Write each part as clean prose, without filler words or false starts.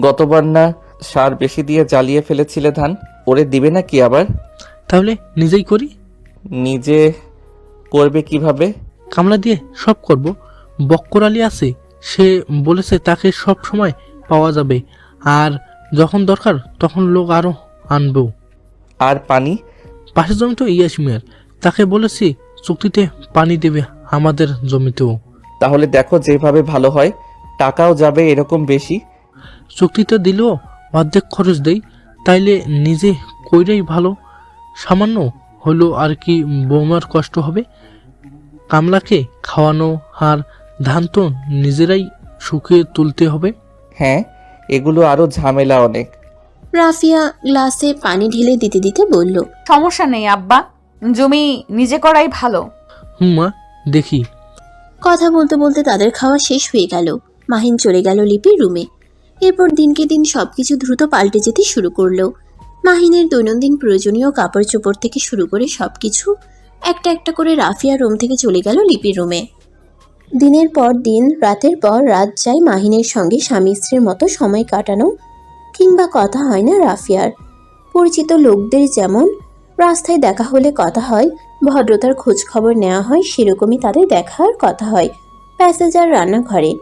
গতবার না সার বেশি দিয়ে জ্বালিয়ে ফেলেছিলে ধান, ওরে দিবে না কি আবার? তাহলে নিজেই করি। নিজে করবে কিভাবে? কামলা দিয়ে সব করব। বক্কর আলী আছে, সে বলেছে তাকে সব সময় পাওয়া যাবে, আর যখন দরকার তখন লোক আরো আনবো। আর পানি? পাশের জমি তো ইয়াসমিয়ার, তাকে বলেছি চুক্তিতে পানি দেবে আমাদের জমিতেও। তাহলে দেখো যেভাবে ভালো হয়, টাকাও যাবে এরকম বেশি। চুক্তিতে দিলেও অর্ধেক খরচ দেই, তাইলে নিজে কইরাই ভালো। সামান্য হলো আর কি বৌমার কষ্ট হবে। কামলাকে খাওয়ানো আর ধান তো নিজেরাই শুকিয়ে তুলতে হবে। হ্যাঁ, এগুলো আরো ঝামেলা অনেক। রাফিয়া গ্লাসে পানি ঢেলে দিতে দিতে বলল, সমস্যা নেই আব্বা, জমি নিজে করাই ভালো। মা দেখি। কথা বলতে বলতে তাদের খাওয়া শেষ হয়ে গেল। মাহিন চলে গেল লিপির রুমে। এরপর দিনকে দিন সবকিছু দ্রুত পাল্টে যেতে শুরু করলো। মাহিনের দৈনন্দিন প্রয়োজনীয় কাপড় চোপড় থেকে শুরু করে সবকিছু একটা একটা করে রাফিয়ার রুম থেকে চলে গেল লিপির রুমে। দিনের পর দিন, রাতের পর রাত যায় মাহিনের সঙ্গে স্বামী স্ত্রীর মতো সময় কাটানো কিংবা কথা হয় না রাফিয়ার। পরিচিত লোকদের যেমন রাস্তায় দেখা হলে কথা হয়, ভদ্রতার খোঁজ খবর নেওয়া হয়, সেরকমই তাদের দেখার কথা হয় প্যাসেজার রান্নাঘরে,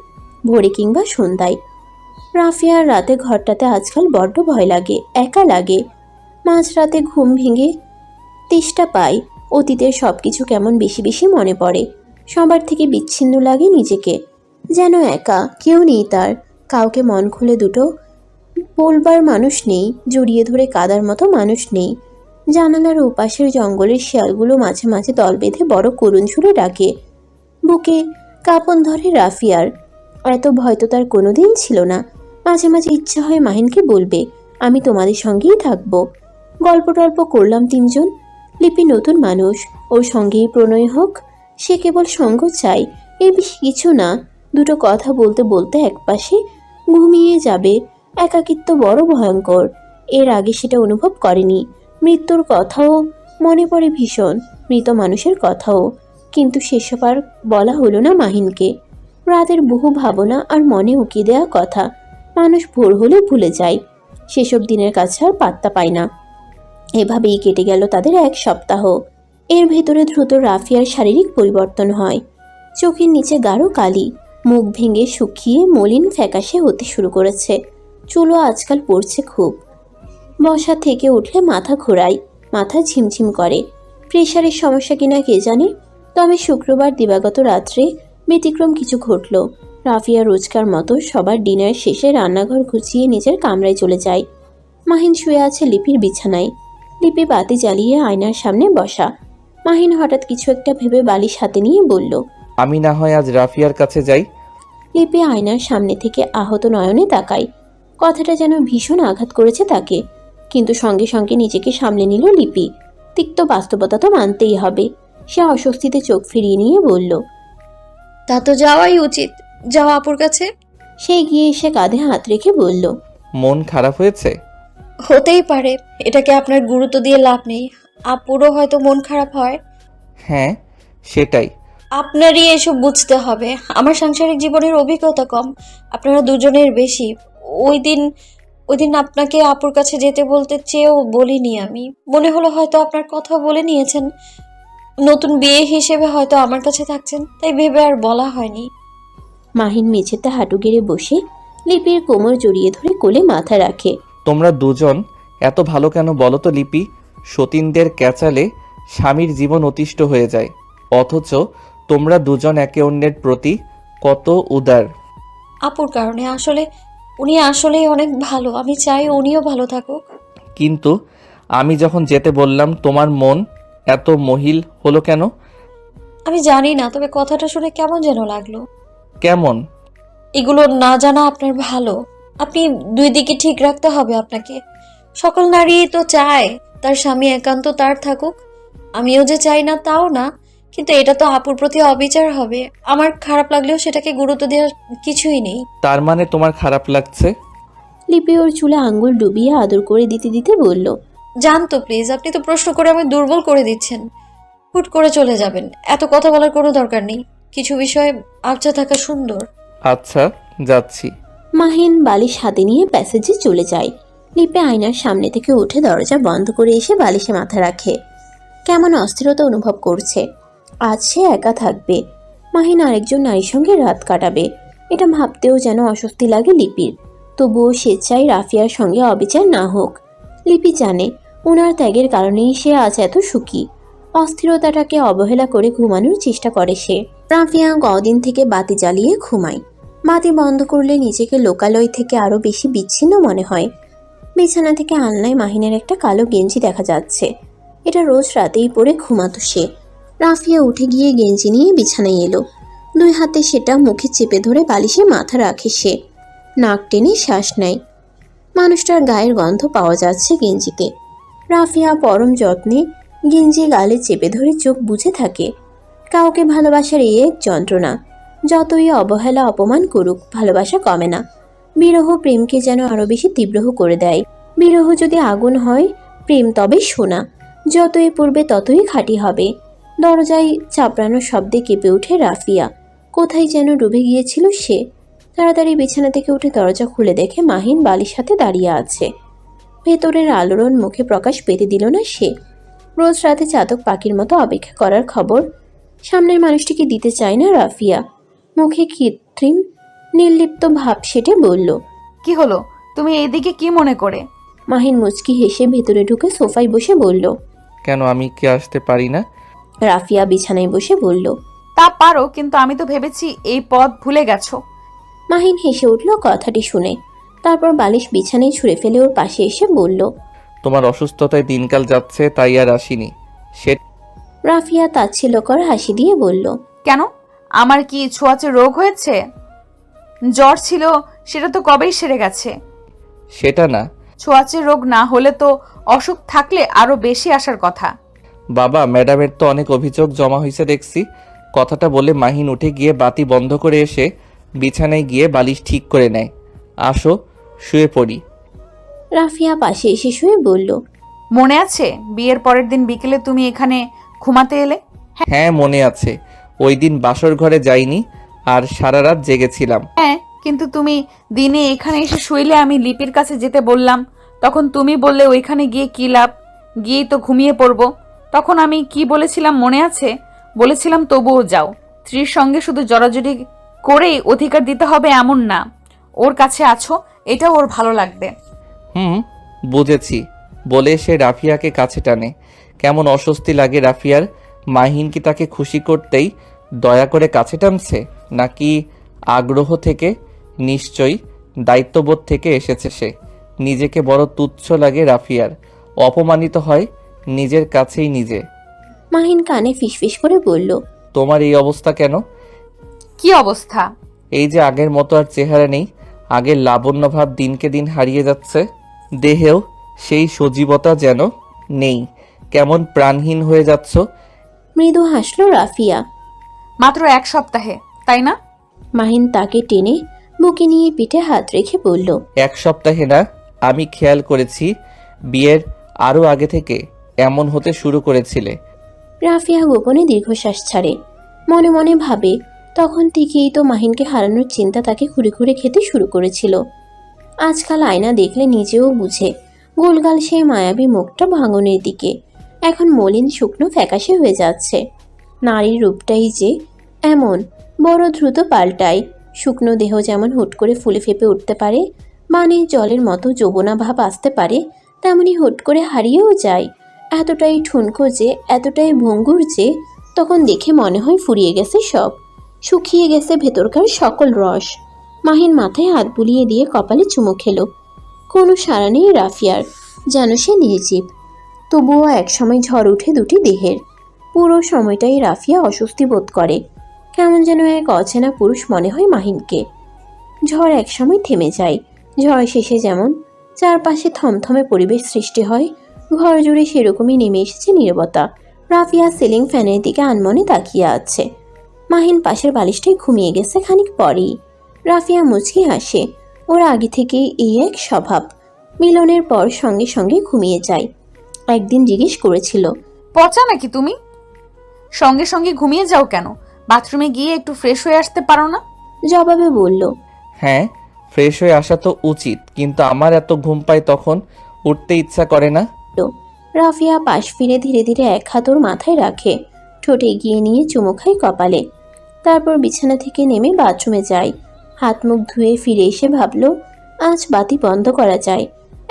ভোরে কিংবা সন্ধ্যায়। রাফিয়ার রাতে ঘরটাতে আজকাল বড্ড ভয় লাগে, একা লাগে। মাঝরাতে ঘুম ভেঙে তেষ্টা পায়, অতীতের সব কিছু কেমন বেশি বেশি মনে পড়ে। সবার থেকে বিচ্ছিন্ন লাগে নিজেকে, যেন একা, কেউ নেই তার, কাউকে মন খুলে দুটো বলবার মানুষ নেই, জড়িয়ে ধরে কাদার মতো মানুষ নেই। জানালার ওপাশের জঙ্গলের শিয়ালগুলো মাঝে মাঝে দল বেঁধে বড় করুণ সুরে ডাকে। বুকে কাঁপন ধরে রাফিয়ার। এত ভয় তো তার কোনোদিন ছিল না। মাঝে মাঝে ইচ্ছা হয় মাহিনকে বলবে, আমি তোমাদের সঙ্গেই থাকবো। গল্প টল্প করলাম তিনজন। লিপি নতুন মানুষ, ওর সঙ্গেই প্রণয় হোক, সে কেবল সঙ্গ চাই, এর বেশি কিছু না। দুটো কথা বলতে বলতে একপাশে ঘুমিয়ে যাবে। একাকিত্ব বড় ভয়ঙ্কর, এর আগে সেটা অনুভব করেনি। মৃত্যুর কথাও মনে পড়ে ভীষণ, মৃত মানুষের কথাও, কিন্তু সেসব আর বলা হলো না মাহিনকে। রাতের বহু ভাবনা আর মনে উকি দেওয়া কথা মানুষ ভোর হলে ভুলে যায়, সেসব দিনের কাছে আর পাত্তা পায় না। এভাবেই কেটে গেল তাদের এক সপ্তাহ। এর ভেতরে দ্রুত রাফিয়ার শারীরিক পরিবর্তন হয়। চোখের নিচে গাঢ় কালি, মুখ ভেঙে শুকিয়ে মলিন ফ্যাকাশে হতে শুরু করেছে। চুলও আজকাল পড়ছে খুব। বসা থেকে উঠলে মাথা ঘোরায়, মাথা ঝিমঝিম করে। প্রেশারের সমস্যা কিনা কে জানে। তবে শুক্রবার দিবাগত রাত্রে ব্যতিক্রম কিছু ঘটল। রাফিয়া রোজকার মতো সবার ডিনার শেষে রান্নাঘর গুছিয়ে নিজের কামরায় চলে যায়। মাহিন শুয়ে আছে লিপির বিছানায়। লিপি বাতি জ্বালিয়ে আয়নার সামনে বসা। মাহিন হঠাৎ কিছু একটা ভেবে বালিশ হাতে নিয়ে বলল, আমি না হয় আজ রাফিয়ার কাছে যাই। লিপি আয়নার সামনে থেকে আহত নয়নে তাকায়। কথাটা যেন ভীষণ আঘাত করেছে তাকে, কিন্তু সঙ্গে সঙ্গে নিজেকে সামলে নিল লিপি। তিক্ত বাস্তবতা তো মানতেই হবে। সে অস্বস্তিতে চোখ ফিরিয়ে নিয়ে বলল, তা তো যাওয়াই উচিত, যাও আপুর কাছে। সে গিয়ে এসে কাঁধে হাত রেখে বলল, মন খারাপ হয়েছে? হতেই পারে, এটাকে আপনার গুরুত্ব দিয়ে লাভ নেই। আপুরও হয়তো মন খারাপ হয়। হ্যাঁ, সেটাই। আপনারই এসব বুঝতে হবে। আমার সাংসারিক জীবনের অভিজ্ঞতা কম, আপনারা দুজনের বেশি। ওই দিন ওই দিন আপনাকে আপুর কাছে যেতে বলতে চেয়েও বলিনি আমি। মনে হলো হয়তো আপনার কথা বলে নিয়েছেন, নতুন বিয়ে হিসেবে হয়তো আমার কাছে থাকছেন, তাই ভেবে আর বলা হয়নি। মাহিন মেঝেতে হাঁটু গেড়ে বসে লিপির কোমর জড়িয়ে ধরে কোলে মাথা রাখে। তোমরা দুজন এত ভালো কেন বলো তো লিপি? সতীনদের ক্যাচালে স্বামীর জীবন অতিষ্ঠ হয়ে যায়, অথচ তোমরা দুজন একে অন্যের প্রতি কত উদার। আপুর কারণে। আসলে উনি আসলেই অনেক ভালো, আমি চাই উনিও ভালো থাকুক। কিন্তু আমি যখন যেতে বললাম তোমার মন এত মহিল হলো কেন? আমি জানি না, তবে কথাটা শুনে কেমন যেন লাগলো। কেমন? এগুলো না জানা আপনার ভালো। আপনি দুই দিকে ঠিক রাখতে হবে আপনাকে। সকল নারী তো চায় তার স্বামী একান্ত তার থাকুক। আমিও যে চাই না তাও না, কিন্তু এটা তো আপুর প্রতি অবিচার হবে। আমার খারাপ লাগলেও সেটাকে গুরুত্ব দেওয়ার কিছুই নেই। তার মানে তোমার খারাপ লাগছে? লিপি ওর চুলে আঙ্গুল ডুবিয়ে আদর করে দিতে দিতে বলল, জান তো প্লিজ, আপনি তো প্রশ্ন করে আমায় দুর্বল করে দিচ্ছেন। হুট করে চলে যাবেন, এত কথা বলার কোনো দরকার নেই। কিছু বিষয়ে আবজা থাকা সুন্দর। আচ্ছা, যাচ্ছি। মাহিন বালিশ হাতে নিয়ে প্যাসেজে চলে যায়। লিপি আয়নার সামনে থেকে উঠে দরজা বন্ধ করে এসে বালিশে মাথা রাখে। কেমন অস্থিরতা অনুভব করছে। আজ সে একা থাকবে। মাহিন আরেকজন নারীর সঙ্গে রাত কাটাবে, এটা ভাবতেও যেন অস্বস্তি লাগে লিপির। তবুও সে চায় রাফিয়ার সঙ্গে অবিচার না হোক। লিপি জানে ওনার ত্যাগের কারণেই সে আজ এত সুখী। অস্থিরতাটাকে অবহেলা করে ঘুমানোর চেষ্টা করে সে। রাফিয়া কদিন থেকে বাতি জ্বালিয়ে ঘুমায়। বাতি বন্ধ করলে নিজেকে লোকালয় থেকে আরো বেশি বিচ্ছিন্ন মনে হয়। বিছানা থেকে আলনায় মাহিনের একটা কালো গেঞ্জি দেখা যাচ্ছে। এটা রোজ রাতেই পরে ঘুমাতো সে। রাফিয়া উঠে গিয়ে গেঞ্জি নিয়ে বিছানায় এলো। দুই হাতে সেটা মুখে চেপে ধরে বালিশে মাথা রাখে সে। নাক টেনে শ্বাস নেয়। মানুষটার গায়ের গন্ধ পাওয়া যাচ্ছে গেঞ্জিতে। রাফিয়া পরম যত্নে গেঞ্জি গালে চেপে ধরে চোখ বুজে থাকে। কাউকে ভালোবাসার এই এক যন্ত্রণা। যতই অবহেলা অপমান করুক, ভালোবাসা কমে না। বিরহ প্রেমকে যেন আরো বেশি তীব্র করে দেয়। বিরহ যদি আগুন হয়, প্রেম তবে সোনা। যতই পূর্বে ততই খাঁটি হবে। দরজায় চাপড়ানোর শব্দে কেঁপে ওঠে রাফিয়া। কোথায় যেন ডুবে গিয়েছিল সে। তাড়াতাড়ি বিছানা থেকে উঠে দরজা খুলে দেখে মাহিন বালির সাথে দাঁড়িয়ে আছে। ভেতরের আলোড়ন মুখে প্রকাশ পেতে দিল না সে। রোজ রাতে চাতক পাখির মতো অপেক্ষা করার খবর সামনের মানুষটিকে দিতে চায় না রাফিয়া। মুখে কৃত্রিম নির্লিপ্ত ভাব সেটে বলল, কি হলো? তুমি এইদিকে কি মনে করে? মাহিন মুচকি হেসে ভেতরে ঢুকে সোফায় বসে বলল। কেন, আমি কি আসতে পারি না? রাফিয়া বিছানায় বসে বলল। তা পারো, কিন্তু আমি তো ভেবেছি এই পথ ভুলে গেছো। মাহিন হেসে উঠল কথাটি শুনে। তারপর বালিশ বিছানায় ছুঁড়ে ফেলে ওর পাশে এসে বলল, তোমার অসুস্থতায় দিনকাল যাচ্ছে, তাই আর আসিনি। সে রাফিয়া তাচ্ছিল্যকর হাসি দিয়ে বলল, কেন? আমার কি ছোঁয়াচে রোগ হয়েছে? জ্বর ছিল, সেটা তো কবেই সেরে গেছে। সেটা না। ছোঁয়াচে রোগ না হলে তো অসুখ থাকলে আরো বেশি আসার কথা। বাবা, ম্যাডামের তো অনেক অভিযোগ জমা হয়েছে দেখছি। কথাটা বলে মাহিন উঠে গিয়ে বাতি বন্ধ করে এসে বিছানায় গিয়ে বালিশ ঠিক করে নেয়। আসো, শুয়ে পড়ি। রাফিয়া পাশে এসে শুয়ে বলল, মনে আছে বিয়ের পরের দিন বিকেলে তুমি এখানে ঘুমাতে এলে? হ্যাঁ, মনে আছে। ওই দিন বাসর ঘরে যাইনি আর সারা রাত জেগেছিলাম। হ্যাঁ, কিন্তু তুমি দিনে এখানে এসে শুইলে আমি লিপির কাছে যেতে বললাম। তখন তুমি বললে ওইখানে গিয়ে কি লাভ, গিয়েই তো ঘুমিয়ে পড়বো। তখন আমি কি বলেছিলাম মনে আছে? বলেছিলাম তবুও যাও। স্ত্রীর সঙ্গে শুধু জড়াজড়ি করেই অধিকার দিতে হবে এমন না। ওর কাছে আছো, এটা ওর ভালো লাগবে। বুঝেছি বলে সে রাফিয়াকে কাছে টানে। কেমন অস্বস্তি লাগে রাফিয়ার। মাহিন কি তাকে খুশি করতেই দয়া করে কাছে টানছে, নাকি আগ্রহ থেকে? নিশ্চয়ই দায়িত্ববোধ থেকে এসেছে সে। নিজেকে বড় তুচ্ছ লাগে রাফিয়ার। অপমানিত হয় নিজের কাছেই নিজে। মাহিন কানে ফিসফিস করে বলল, তোমার এই অবস্থা কেন? কি অবস্থা? এই যে আগের মতো আর চেহারা নেই। আগের লাবণ্য ভাব দিনকে দিন হারিয়ে যাচ্ছে। দেহেও সেই সজীবতা যেন নেই। কেমন প্রাণহীন হয়ে যাচ্ছ। মৃদু হাসল রাফিয়া। মাত্র 1 সপ্তাহে, তাই না? মাহিন তাকে টেনে বুকে নিয়ে পিঠে হাত রেখে বলল, 1 সপ্তাহে না, আমি খেয়াল করেছি বিয়ের আরও আগে থেকে এমন হতে শুরু করেছিলে। রাফিয়া গোপনে দীর্ঘশ্বাস ছাড়ে। মনে মনে ভাবে, তখন থেকেই তো মাহিনকে হারানোর চিন্তা তাকে খুঁড়ে খুঁড়ে খেতে শুরু করেছিল। আজকাল আয়না দেখলে নিজেও বুঝে গোলগাল সেই মায়াবী মুখটা ভাঙনের দিকে এখন মলিন শুকনো ফ্যাকাশে হয়ে যাচ্ছে। নারীর রূপটাই যে এমন বড় দ্রুত পাল্টায়। শুকনো দেহ যেমন হুট করে ফুলে ফেপে উঠতে পারে, মানে জলের মতো যৌবনা ভাব আসতে পারে, তেমনি হুট করে হারিয়েও যায়। এতটাই ঠুনকো যে, এতটাই ভঙ্গুর যে, তখন দেখে মনে হয় ফুরিয়ে গেছে সব, শুকিয়ে গেছে ভেতরকার সকল রস। মাহিন মাথায় হাত বুলিয়ে দিয়ে কপালে চুমু খেলো। কোনো সাড়া নেই রাফিয়ার, যেন সে নির্জীব। তবুও একসময় ঝড় উঠে দুটি দেহের। পুরো সময়টাই রাফিয়া অস্বস্তি বোধ করে। কেমন যেন এক অচেনা পুরুষ মনে হয় মাহিনকে। ঝড় একসময় থেমে যায়। ঝড় শেষে যেমন চারপাশে থমথমে পরিবেশ সৃষ্টি হয়, ঘর জুড়ে সেরকমই নেমে এসেছে নীরবতা। রাফিয়া সিলিং ফ্যানের দিকে আনমনে তাকিয়ে আছে। মাহিন পাশের বালিশটায় ঘুমিয়ে গেছে খানিক পরেই। রাফিয়া মুচকি হাসে। ওর আগে থেকেই এই এক স্বভাব। মিলনের পর সঙ্গে সঙ্গে ঘুমিয়ে যায়। একদিন জিজ্ঞেস করেছিল, পচা নাকি তুমি? সঙ্গে সঙ্গে ঘুমিয়ে যাও কেন? বাথরুমে গিয়ে একটু ফ্রেশ হয়ে আসতে পারো না? জবাবে বলল, হ্যাঁ, ফ্রেশ হয়ে আসা তো উচিত, কিন্তু আমার এত ঘুম পায় তখন উঠতে ইচ্ছা করে না। রাফিয়া পাশ ফিরে ধীরে ধীরে এক হাত ওর মাথায় রাখে, ঠোঁট এগিয়ে নিয়ে চুমু খায় কপালে। তারপর বিছানা থেকে নেমে বাথরুমে যায়। হাত মুখ ধুয়ে ফিরে এসে ভাবল আজ বাতি বন্ধ করা যায়।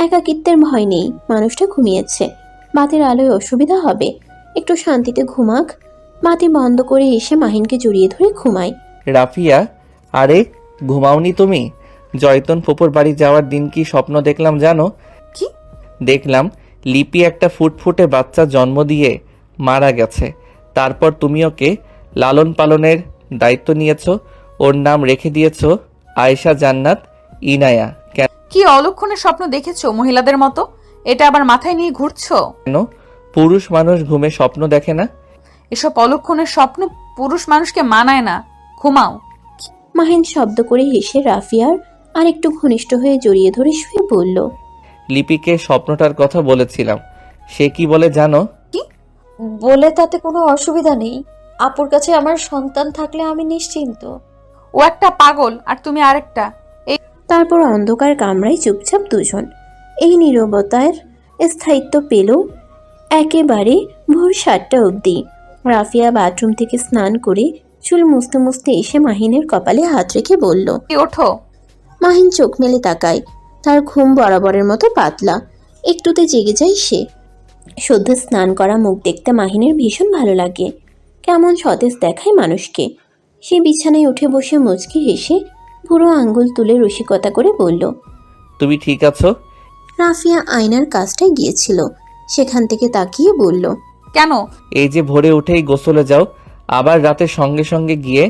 একাকিত্বের ভয় নেই, মানুষটা ঘুমিয়েছে, বাতির আলোয় অসুবিধা হবে, একটু শান্তিতে ঘুমাক। বাতি বন্ধ করে এসে মাহিনকে জড়িয়ে ধরে ঘুমায়। রাফিয়া, আরে ঘুমাওনি তুমি? জয়তন ফুপুর বাড়ি যাওয়ার দিন কি স্বপ্ন দেখলাম জানো? কি? দেখলাম লিপি একটা ফুটফুটে বাচ্চা জন্ম দিয়ে মারা গেছে। তারপর তুমি ওকে লালন পালনের দায়িত্ব নিয়েছো, ওর নাম রেখে দিয়েছো আয়েশা জান্নাত ইনায়া। কি অলক্ষণের স্বপ্ন দেখেছো মহিলাদের মতো? এটা আবার মাথায় নিয়ে ঘুরছো? কেন পুরুষ মানুষ ঘুমে স্বপ্ন দেখে না? এসব অলক্ষণের স্বপ্ন পুরুষ মানুষকে মানায় না। ঘুমাও। মাহিন শব্দ করে হেসে রাফিয়ার আর একটু ঘনিষ্ঠ হয়ে জড়িয়ে ধরে শুয়ে বলল, লিপিকে স্বপ্নটার কথা বলেছিলাম, সে কি বলে জানো? বলে তাতে কোনো অসুবিধা নেই। আপুর কাছে আমার সন্তান থাকলে আমি নিশ্চিন্ত। ও একটা পাগল আর তুমি আরেকটা। তারপর অন্ধকার কামরায় চুপচাপ দুজন। এই নীরবতার স্থায়িত্ব পেল একেবারে ভোর 7টা অবধি। রাফিয়া বাথরুম থেকে স্নান করে চুল মুছতে মুছতে এসে মাহিনের কপালে হাত রেখে বলল, ওঠো। মাহিন চোখ মেলে তাকায়। তার ঘুম বরাবরের মতো পাতলা, একটুতে জেগে যায় সে। সদ্য স্নান করা মুখ দেখতে মাহিনের ভীষণ ভালো লাগে, কেমন সতেজ দেখায় মানুষকে। সে বিছানায় উঠে বসে মুচকি হেসে পুরো আঙ্গুল তুলে রসিকতা করে বলল, তুমি ঠিক আছো? রাফিয়া আয়নার কাজটায় গিয়েছিল, সেখান থেকে তাকিয়ে বলল, কেন? এই যে ভোরে উঠেই গোসলে যাও, আবার রাতে সঙ্গে সঙ্গে গিয়ে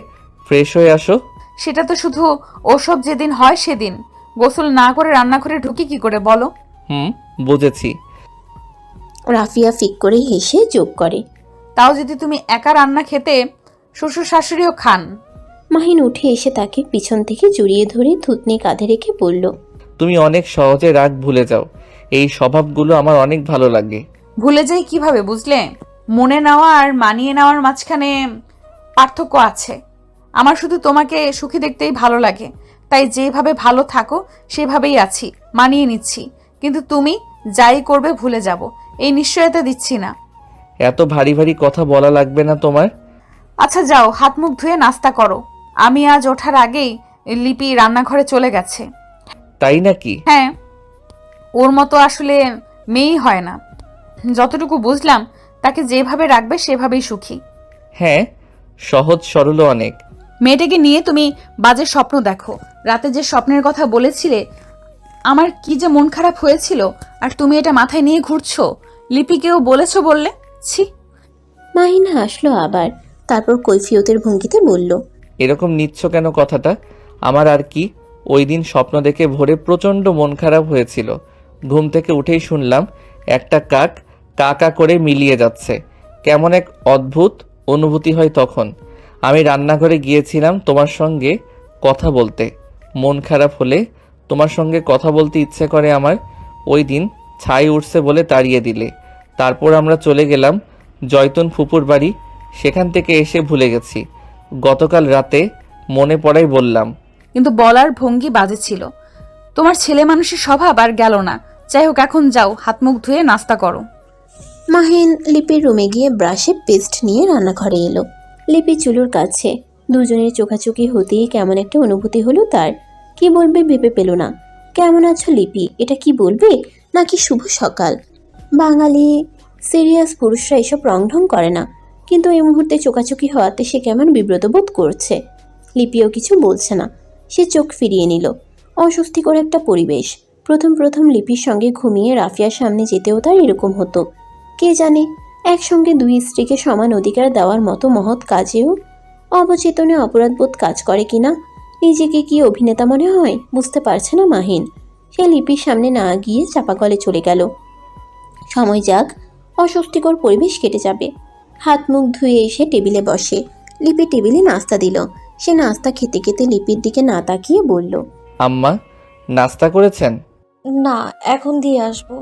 ফ্রেশ হয়ে আসো। সেটা তো শুধু ওসব যেদিন হয় সেদিন। গোসল না করে রান্নাঘরে ঢুকি কি করে বলো? বুঝেছি। রাফিয়া ফিক করে হেসে যোগ করে, তাও যদি তুমি একা রান্না খেতে, শ্বশুর শাশুড়িও খান। মাহিন উঠে এসে তাকে পিছন থেকে জড়িয়ে ধরে থুতনি কাঁধে রেখে বলল, তুমি অনেক সহজে রাগ ভুলে যাও, এই স্বভাবগুলো আমার অনেক ভালো লাগে। ভুলে যাই কিভাবে বুঝলে? মনে নেওয়া আর মানিয়ে নেওয়ার মাঝখানে পার্থক্য আছে। আমার শুধু তোমাকে সুখী দেখতেই ভালো লাগে, তাই যেভাবে ভালো থাকো সেভাবেই আছি, মানিয়ে নিচ্ছি। কিন্তু তুমি যাই করবে ভুলে যাব, এই নিশ্চয়তা দিচ্ছি না। এত ভারী ভারী কথা বলা লাগবে না তোমার। আচ্ছা যাও, হাত মুখ ধুয়ে নাস্তা করো। আমি আজ ওঠার আগেই লিপি রান্নাঘরে চলে গেছে। তাই নাকি? হ্যাঁ, ওর মতো আসলে মেয়েই হয় না। যতটুকু বুঝলাম, তাকে যেভাবে রাখবে সেভাবেই সুখী। হ্যাঁ, সহজ সরল অনেক। মেয়েটাকে নিয়ে তুমি বাজে স্বপ্ন দেখো। রাতে যে স্বপ্নের কথা বলেছিলে, আমার কি যে মন খারাপ হয়েছিল, আর তুমি এটা মাথায় নিয়ে ঘুরছো। লিপিকেও বলেছো বললে? ছি। মাহিন হাসলো আবার, তারপর কৈফিয়তের ভঙ্গিতে বলল, এরকম নিচ্ছ কেন কথাটা? আমার আর কি, ওই দিন স্বপ্ন দেখে ভোরে প্রচণ্ড মন খারাপ হয়েছিল। ঘুম থেকে উঠেই শুনলাম একটা কাক কাকা করে মিলিয়ে যাচ্ছে। কেমন এক অদ্ভুত অনুভূতি হয় তখন। আমি রান্নাঘরে গিয়েছিলাম তোমার সঙ্গে কথা বলতে। মন খারাপ হলে তোমার সঙ্গে কথা বলতে ইচ্ছে করে আমার। ওই দিন ছাই উঠছে বলে তাড়িয়ে দিলে। তারপর আমরা চলে গেলাম জয়তুন ফুপুর বাড়ি, সেখান থেকে এসে ভুলে গেছি। গতকাল রাতে মনে পড়াই বললাম। কিন্তু বলার ভঙ্গি বাজে ছিল। তোমার ছেলে মানুষের স্বভাব আর গেল না। যাই হোক, এখন যাও, হাত মুখ ধুয়ে নাস্তা করো। মাহিন লিপির রুমে গিয়ে ব্রাশে পেস্ট নিয়ে রান্নাঘরে এলো। লিপি চুলুর কাছে, দুজনের চোখাচোখি হতেই কেমন একটা অনুভূতি হলো তার। কি বলবে ভেবে পেল না। কেমন আছো লিপি, এটা কি বলবে নাকি শুভ সকাল? বাঙালি সিরিয়াস পুরুষরা এসব রংঢং করে না, কিন্তু এই মুহূর্তে চোখাচোখি হওয়াতে সে কেমন বিব্রত বোধ করছে। লিপিও কিছু বলছে না, সে চোখ ফিরিয়ে নিল। অস্বস্তিকর একটা পরিবেশ। প্রথম প্রথম লিপির সঙ্গে ঘুমিয়ে রাফিয়ার সামনে যেতেও তার এরকম হতো। কে জানে, একসঙ্গে দুই স্ত্রীকে সমান অধিকার দেওয়ার মতো মহৎ কাজেও অবচেতনে অপরাধবোধ কাজ করে কিনা। নিজেকে কি অভিনেতা মনে হয়, বুঝতে পারছে না মাহিন। সে লিপির সামনে না গিয়ে চাপা কলে চলে গেল। সময় যাক, অস্বস্তিকর পরিবেশ কেটে যাবে। হাত মুখ ধুয়ে এসে টেবিলে বসে। লিপি টেবিলে নাস্তা দিল। সে নাস্তা খেতে খেতে লিপির দিকে না তাকিয়ে বলল, আম্মা নাস্তা করেছেন? না, এখন দিয়ে আসবো।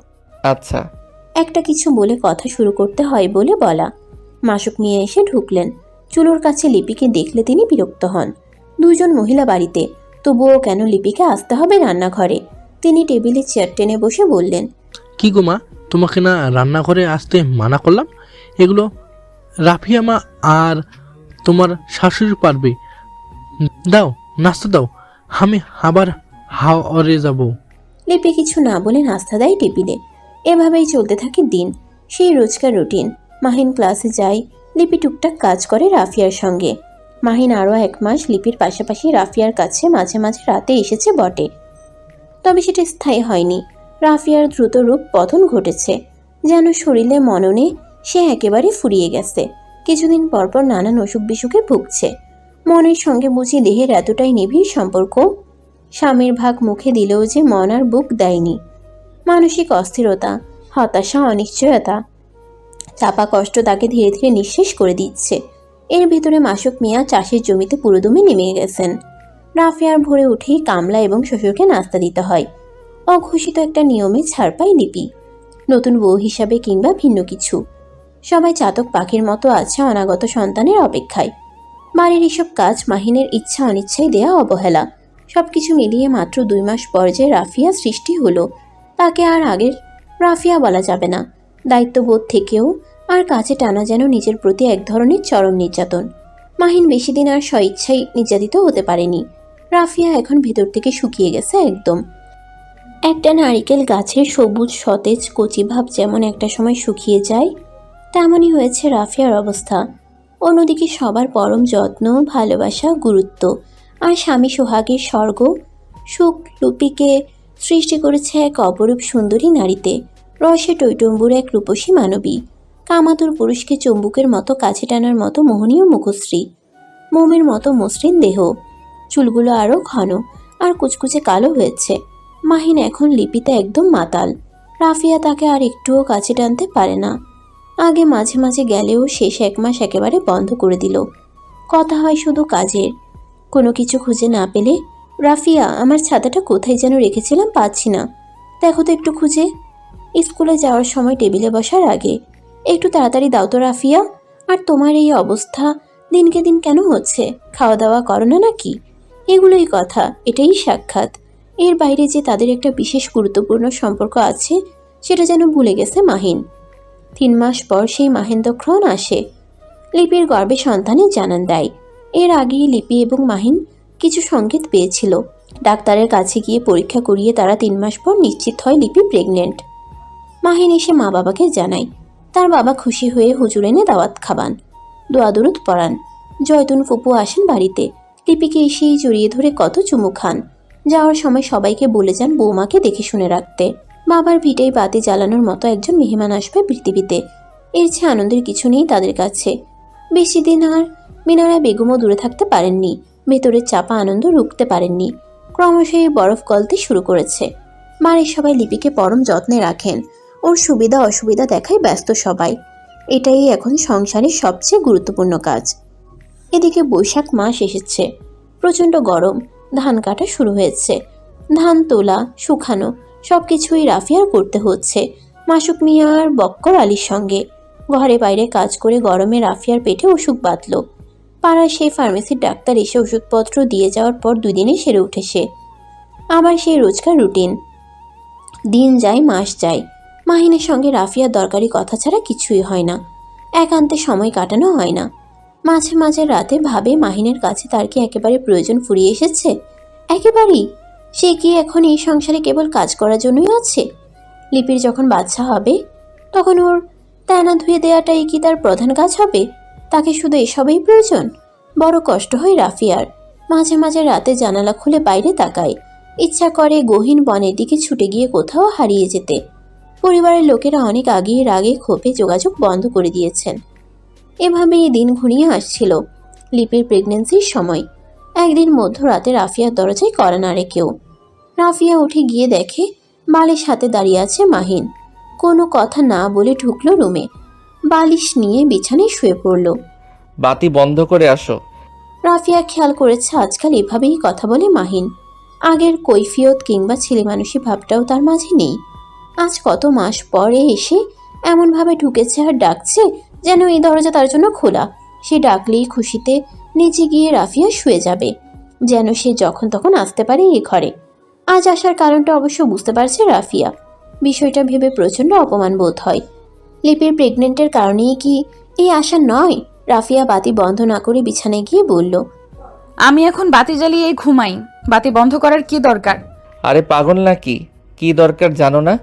আচ্ছা। একটা কিছু বলে কথা শুরু করতে হয় বলে বলা। মাসুক নিয়ে এসে ঢুকলেন। চুলোর কাছে লিপিকে দেখলে তিনি বিরক্ত হন। দুজন মহিলা বাড়িতে, তবুও কেন লিপিকে আসতে হবে রান্নাঘরে? তিনি টেবিলে চেয়ার টেনে বসে বললেন, কি গো মা, তোমাকে না রান্নাঘরে আসতে মানা করলাম? এগুলো রাফিয়া মা আর তোমার শাশুড়ি পারবে। দাও, নাস্তা দাও, আমি আবার হাওরে যাব। লিপি কিছু না বলে নাস্তা দেয় টেবিলে। এভাবেই চলতে থাকে দিন, সেই রোজকার রুটিন। মাহিন ক্লাসে যায়, লিপি টুকটাক কাজ করে রাফিয়ার সঙ্গে। মাহিন আরও 1 মাস লিপির পাশাপাশি রাফিয়ার কাছে মাঝে মাঝে রাতে এসেছে বটে, তবে সেটা স্থায়ী হয়নি। রাফিয়ার দ্রুত রূপ পতন ঘটেছে, যেন শরীরে মননে সে একেবারে ফুরিয়ে গেছে। কিছুদিন পরপর নানান অসুখ বিসুখে ভুগছে। মনের সঙ্গে বুঝি দেহের এতটাই নিবিড় সম্পর্ক, স্বামীর ভাগ মুখে দিলেও যে মন আর বুক দেয়নি। মানসিক অস্থিরতা, হতাশা, অনিশ্চয়তা, চাপা কষ্ট তাকে ধীরে ধীরে নিঃশেষ করে দিচ্ছে। এর ভিতরে মাসুক মিয়া চাষের জমিতে পুরোদমে নেমে গেছেন। রাফিয়ার ভোরে উঠেই কামলা এবং শ্বশুরকে নাস্তা দিতে হয়। অঘোষিত একটা নিয়মে ছাড় পায় লিপি, নতুন বউ হিসাবে কিংবা ভিন্ন কিছু। সবাই চাতক পাখির মতো আছে অনাগত সন্তানের অপেক্ষায়। বাড়ির এসব কাজ মাহিনের ইচ্ছা অনিচ্ছায় দেয়া অবহেলা, সবকিছু মিলিয়ে মাত্র 2 মাস পর যে রাফিয়া সৃষ্টি হলো, তাকে আর আগের রাফিয়া বলা যাবে না। দায়িত্ববোধ থেকেও আর কাছে টানা যেন নিজের প্রতি এক ধরনের চরম নির্যাতন। মাহিন বেশি দিন আর স্বইচ্ছায় নির্যাতিত হতে পারেনি। রাফিয়া এখন ভেতর থেকে শুকিয়ে গেছে একদম। একটা নারিকেল গাছের সবুজ সতেজ কচি ভাব যেমন একটা সময় শুকিয়ে যায়, তেমনই হয়েছে রাফিয়ার অবস্থা। অন্যদিকে সবার পরম যত্ন, ভালোবাসা, গুরুত্ব আর স্বামী সোহাগের স্বর্গ সুখ লুপিকে সৃষ্টি করেছে এক অপরূপ সুন্দরী নারীতে। রসে টৈটম্বুর এক রূপসী মানবী, কামাতুর পুরুষকে চম্বুকের মতো কাছে টানার মতো মোহনীয় মুখশ্রী, মোমের মতো মসৃণ দেহ, চুলগুলো আরও ঘন আর কুচকুচে কালো হয়েছে। মাহিন এখন লিপিতে একদম মাতাল। রাফিয়া তাকে আর একটুও কাছে টানতে পারে না। আগে মাঝে মাঝে গেলেও শেষ 1 মাস একেবারে বন্ধ করে দিল। কথা হয় শুধু কাজের। কোনো কিছু খুঁজে না পেলে, রাফিয়া আমার ছাতাটা কোথায় যেন রেখেছিলাম, পাচ্ছি না, দেখো তো একটু খুঁজে। স্কুলে যাওয়ার সময় টেবিলে বসার আগে, একটু তাড়াতাড়ি দাও তো রাফিয়া। আর তোমার এই অবস্থা দিনকে দিন কেন হচ্ছে? খাওয়া দাওয়া করো না নাকি? এগুলোই কথা, এটাই সাক্ষাৎ। এর বাইরে যে তাদের একটা বিশেষ গুরুত্বপূর্ণ সম্পর্ক আছে, সেটা যেন ভুলে গেছে মাহিন। 3 মাস পর সেই মাহেন্দ্রক্ষণ আসে। লিপির গর্ভে সন্তানের জানান দেয়। এর আগেই লিপি এবং মাহিন কিছু সংকেত পেয়েছিল। ডাক্তারের কাছে গিয়ে পরীক্ষা করিয়ে তারা 3 মাস পর নিশ্চিত হয় লিপি প্রেগনেন্ট। মাহিন এসে মা বাবাকে জানায়। তার বাবা খুশি হয়ে হুজুর এনে দাওয়াত খাবান, দোয়া দরুদ পড়ান। জয়তুন ফুপু আসেন বাড়িতে, লিপিকে এসেই জড়িয়ে ধরে কত চুমু খান। যাওয়ার সময় সবাইকে বলে যান বৌমাকে দেখে শুনে রাখতে। বাবার ভিটেই বাতি জ্বালানোর মতো একজন মেহমান আসবে পৃথিবীতে, এর চেয়ে আনন্দের কিছু নেই তাদের কাছে। বেশি দিন আর মিনারা বেগমও দূরে থাকতে পারেননি, ভেতরের চাপা আনন্দ রুখতে পারেননি। ক্রমশ এই বরফ গলতে শুরু করেছে। বাড়ির সবাই লিপিকে পরম যত্নে রাখেন, ওর সুবিধা অসুবিধা দেখায় ব্যস্ত সবাই। এটাই এখন সংসারের সবচেয়ে গুরুত্বপূর্ণ কাজ। এদিকে বৈশাখ মাস এসেছে, প্রচণ্ড গরম, ধান কাটা শুরু হয়েছে। ধান তোলা, শুকানো সবকিছুই রাফিয়ার করতে হচ্ছে মাসুক মিয়া আর বক্কর আলীর সঙ্গে। ঘরে বাইরে কাজ করে গরমে রাফিয়ার পেটে অসুখ বাঁধল। পাড়ায় সেই ফার্মেসির ডাক্তার এসে ওষুধপত্র দিয়ে যাওয়ার পর 2 দিনে সেরে উঠে সে। আবার সেই রোজকার রুটিন। দিন যায়, মাস যায়, মাহিনের সঙ্গে রাফিয়ার দরকারি কথা ছাড়া কিছুই হয় না। একান্তে সময় কাটানো হয় না। মাঝে মাঝে রাতে ভাবে মাহিনের কাছে তার কি একেবারে প্রয়োজন ফুরিয়ে এসেছে? একেবারেই। সে কি এখন এই সংসারে কেবল কাজ করার জন্যই আছে? লিপির যখন বাচ্চা হবে, তখন ওর তেনা ধুয়ে দেওয়াটাই কি তার প্রধান কাজ হবে? তাকে শুধু এসবেই প্রয়োজন? বড় কষ্ট হয় রাফিয়ার। মাঝে মাঝে রাতে জানালা খুলে বাইরে তাকায়, ইচ্ছা করে গহীন বনের দিকে ছুটে গিয়ে কোথাও হারিয়ে যেতে। পরিবারের লোকেরা অনেক আগেই রাগে ক্ষোভে যোগাযোগ বন্ধ করে দিয়েছেন। এভাবেই দিন ঘুরিয়ে আসছিল লিপির প্রেগনেন্সির সময়। একদিন মধ্যরাতে রাফিয়ার দরজায় কড়া নাড়ে কেউ। রাফিয়া উঠে গিয়ে দেখে বালিশ হাতে দাঁড়িয়ে আছে মাহিন। কোনো কথা না বলে ঢুকলো রুমে, বালিশ নিয়ে বিছানায় শুয়ে পড়ল। বাতি বন্ধ করে আসো। রাফিয়া খেয়াল করেছে আজকাল এভাবেই কথা বলে মাহিন। আগের কৈফিয়ত কিংবা ছেলেমানুষী ভাবটাও তার মাঝে নেই। আজ কত মাস পরে এসে এমনভাবে ঢুকেছে আর ডাকছে যেন এই দরজা তার জন্য খোলা। সে ডাকলেই খুশিতে নিচে গিয়ে রাফিয়া শুয়ে যাবে। যেন সে যখন তখন আসতে পারে এই ঘরে। আজ আসার কারণটা অবশ্য বুঝতে পারছে রাফিয়া। বিষয়টা ভেবে প্রচণ্ড অপমান বোধ হয়। লিপির প্রেগনেন্টের কারণেই কি এই আশা নয়? রাফিয়া বাতি বন্ধ না করে বিছানায় গিয়ে বলল, আমি এখন বাতি জ্বালিয়ে ঘুমাই, বাতি বন্ধ করার কি দরকার? আরে পাগল নাকি? কি দরকার জানো না?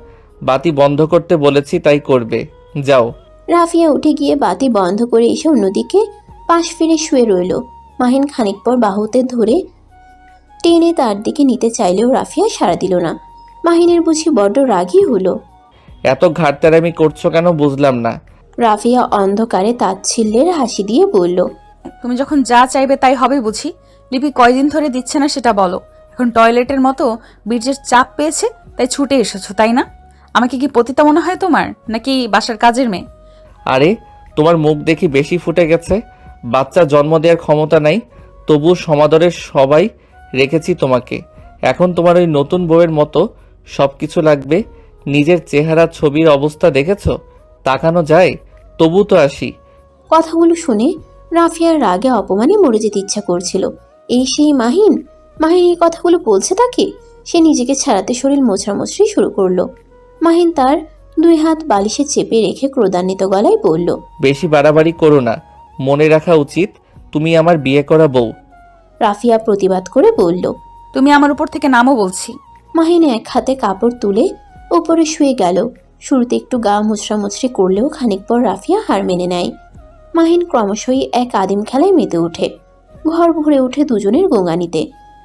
বাতি বন্ধ করতে বলেছি তাই করবে, যাও। রাফিয়া উঠে গিয়ে বাতি বন্ধ করে এসে অন্যদিকে পাশ ফিরে শুয়ে রইল। মাহিন খানিক পর বাহুতে ধরে টেনে তার দিকে নিতে চাইলেও রাফিয়া সাড়া দিল না। মাহিনের বুঝি বড্ড রাগই হলো। এত ঘাটতারামি করছো কেন বুঝলাম না। রাফিয়া অন্ধকারে তাচ্ছিল্যের হাসি দিয়ে বলল, তুমি যখন যা চাইবে তাই হবে বুঝি? লিপি কয়দিন ধরে দিচ্ছে না সেটা বলো। এখন টয়লেটের মতো বীর্যের চাপ পেয়েছে তাই ছুটে এসেছো, তাই না? আমাকে কি পতিতা মনে হয় তোমার, নাকি বাসার কাজের মেয়ে? আরে তোমার মুখ দেখি বেশি ফুটে গেছে। বাচ্চা জন্ম দেওয়ার ক্ষমতা নাই, তবু সমাদরের সবাই রেখেছি তোমাকে। এখন তোমার ওই নতুন বউয়ের মতো সব কিছু লাগবে। নিজের চেহারা ছবির অবস্থা দেখেছো? তাকানো যায়? তবু তো আসি। কথাগুলো শুনে রাফিয়ার রাগে অপমানে মরে যেতে ইচ্ছা করছিল। এই সেই মাহিন? মাহিন এই কথাগুলো বলছে তাকে? সে নিজেকে ছাড়াতে শরীর মোছড়ামুছড়ি শুরু করলো। মাহিন তার দুই হাত বালিশে চেপে রেখে ক্রোধান্বিত গলায় বলল, বেশি বাড়াবাড়ি করো না। মনে রাখা উচিত তুমি আমার বিয়ে করা বউ। রাফিয়া প্রতিবাদ করে বলল। তুমি আমার উপর থেকে নামও বলছি। মাহিন এক হাতে কাপড় তুলে ওপরে শুয়ে গেল। শুরুতে একটু গা মুচড়ামুচড়ি করলেও খানিক পর রাফিয়া হার মেনে নেয়। মাহিন ক্রমশই এক আদিম খেলায় মেতে ওঠে। ঘর ভরে ওঠে দুজনের গোঙানিতে।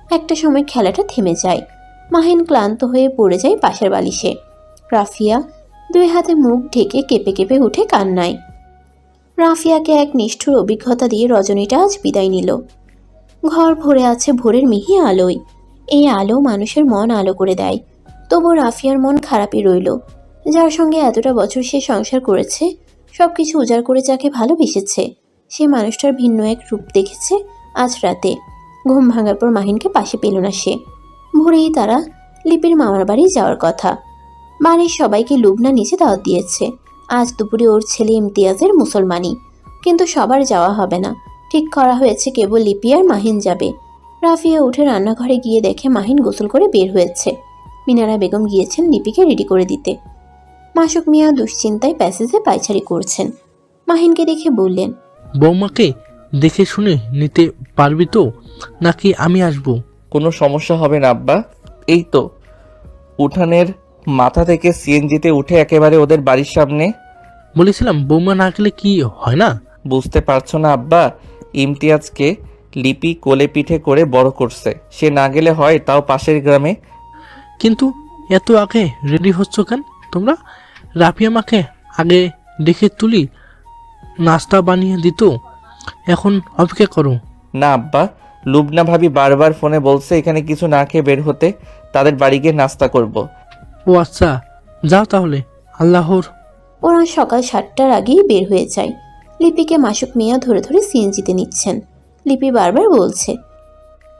একটা সময় খেলাটা থেমে যায়। মাহিন ক্লান্ত হয়ে পড়ে যায় পাশের বালিশে। রাফিয়া দুই হাতে মুখ ঢেকে কেঁপে কেঁপে উঠে কান্নায়। রাফিয়াকে এক নিষ্ঠুর অভিজ্ঞতা দিয়ে রজনীটা আজ বিদায় নিল। ঘর ভরে আছে ভোরের মিহি আলোয়। এই আলো মানুষের মন আলো করে দেয়। তবু রাফিয়ার মন খারাপই রইল। যার সঙ্গে এতটা বছর সে সংসার করেছে, সবকিছু উজাড় করে যাকে ভালোবেসেছে, সে মানুষটার ভিন্ন এক রূপ দেখেছে আজ রাতে। ঘুম ভাঙার পর মাহিনকে পাশে পেল না সে। ভোরেই তারা লিপির মামার বাড়ি যাওয়ার কথা। বাড়ির সবাইকে লুবনা নিচে দাওয়াত দিয়েছে। আজ দুপুরে ওর ছেলে ইমতিয়াজের মুসলমানি, কিন্তু সবার যাওয়া হবে না। ঠিক করা হয়েছে কেবল লিপি আর মাহিন যাবে। রাফিয়া উঠে রান্নাঘরে গিয়ে দেখে মাহিন গোসল করে বের হয়েছে। মিনারা বেগম গিয়েছেন লিপিকে রেডি করে দিতে। মাসুক মিয়া দুশ্চিন্তায় প্যাসেজে পায়চারি করছেন। মাহিনকে দেখে বললেন, বৌমাকে দেখে শুনে নিতে পারবি তো, নাকি আমি আসবো? কোনো সমস্যা হবে না আব্বা। এই তো উঠানের মাথা থেকে সিএনজিতে উঠে একেবারে ওদের বাড়ির সামনে। বলেছিলাম বৌমা না গেলে কি হয় না? বুঝতে পারছো না আব্বা? ইমতিয়াজকে লিপি কোলে পিঠে করে বড় করছে, সে না গেলে হয়, তাও পাশের গ্রামে। কিন্তু এত আগে রেডি হচ্ছ কেন তোমরা? রাফিয়া মাকে আগে দেখে তুলি নাস্তা বানিয়ে দিত, এখন অপেক্ষা করো। না আব্বা, লুবনা ভাবি বারবার ফোনে বলছে এখানে কিছু না খেয়ে বের হতে, তাদের বাড়ি গিয়ে নাস্তা করব। ও আচ্ছা, যাও তাহলে। আল্লাহর। ওরা সকাল 7টার আগেই বের হয়ে যায়। লিপিকে মাসুক মিয়া ধরে ধরে সিএনজিতে নিচ্ছেন। লিপি বারবার বলছে,